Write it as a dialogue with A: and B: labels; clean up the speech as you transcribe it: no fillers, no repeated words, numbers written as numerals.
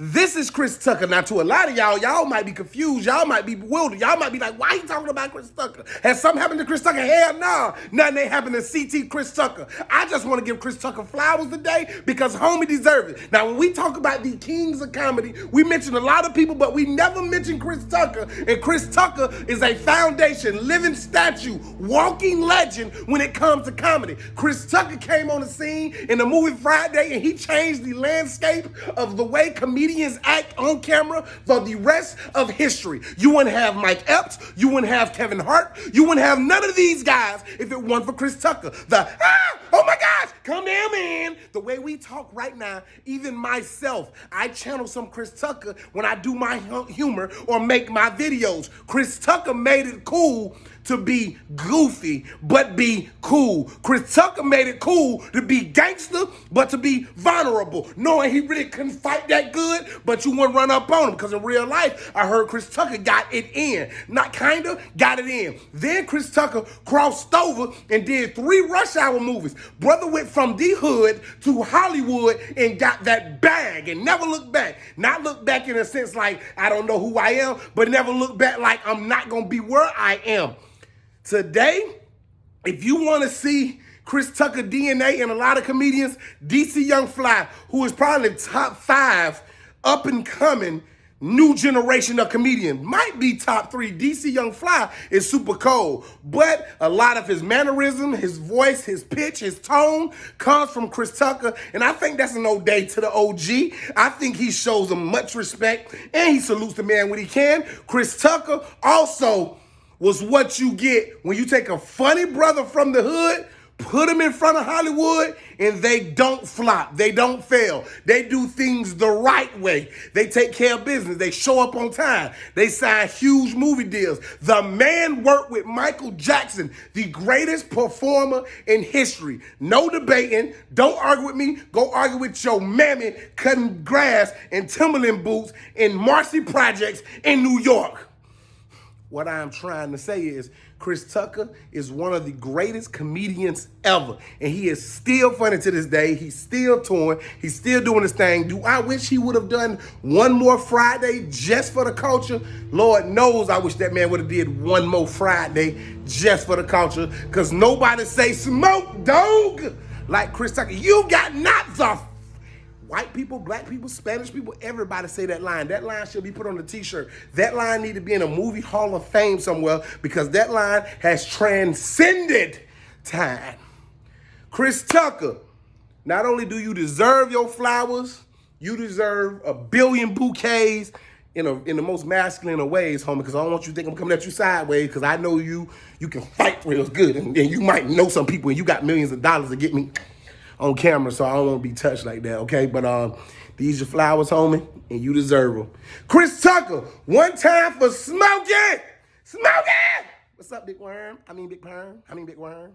A: This is Chris Tucker. Now, to a lot of y'all might be confused. Y'all might be bewildered. Y'all might be like, why he talking about Chris Tucker? Has something happened to Chris Tucker? Hell no. Nothing ain't happened to CT Chris Tucker. I just want to give Chris Tucker flowers today because homie deserves it. Now, when we talk about the kings of comedy, we mention a lot of people, but we never mention Chris Tucker. And Chris Tucker is a foundation, living statue, walking legend when it comes to comedy. Chris Tucker came on the scene in the movie Friday, and he changed the landscape of the way comedians act on camera for the rest of history. You wouldn't have Mike Epps, you wouldn't have Kevin Hart, you wouldn't have none of these guys if it weren't for Chris Tucker. Oh my gosh, come down, man. The way we talk right now, even myself, I channel some Chris Tucker when I do my humor or make my videos. Chris Tucker made it cool to be goofy, but be cool. Chris Tucker made it cool to be gangster, but to be vulnerable, knowing he really couldn't fight that good, but you wouldn't run up on him, because in real life, I heard Chris Tucker got it in. Not kinda, got it in. Then Chris Tucker crossed over and did 3 Rush Hour movies. Brother went from the hood to Hollywood and got that bag and never looked back. Not look back in a sense like, I don't know who I am, but never look back like I'm not gonna be where I am. Today, if you want to see Chris Tucker DNA and a lot of comedians, DC Young Fly, who is probably the top 5 up and coming new generation of comedian, might be top 3. DC Young Fly is super cold, but a lot of his mannerism, his voice, his pitch, his tone comes from Chris Tucker, and I think that's an ode to the OG. I think he shows him much respect, and he salutes the man when he can. Chris Tucker also was what you get when you take a funny brother from the hood, put him in front of Hollywood, and they don't flop. They don't fail. They do things the right way. They take care of business. They show up on time. They sign huge movie deals. The man worked with Michael Jackson, the greatest performer in history. No debating. Don't argue with me. Go argue with your mammy cutting grass in Timberland boots in Marcy Projects in New York. What I'm trying to say is Chris Tucker is one of the greatest comedians ever. And he is still funny to this day. He's still touring. He's still doing his thing. Do I wish he would have done one more Friday just for the culture? Lord knows I wish that man would have did one more Friday just for the culture, because nobody say smoke dog like Chris Tucker. You got knots off. White people, black people, Spanish people, everybody say that line. That line should be put on the t-shirt. That line need to be in a movie hall of fame somewhere, because that line has transcended time. Chris Tucker, not only do you deserve your flowers, you deserve a billion bouquets in the most masculine of ways, homie, because I don't want you to think I'm coming at you sideways, because I know you can fight real good, and you might know some people, and you got millions of dollars to get me on camera, so I don't want to be touched like that, okay? But these your flowers, homie, and you deserve them. Chris Tucker, one time for smoking! Smoking! What's up, Big Worm? Big Perm? Big Worm?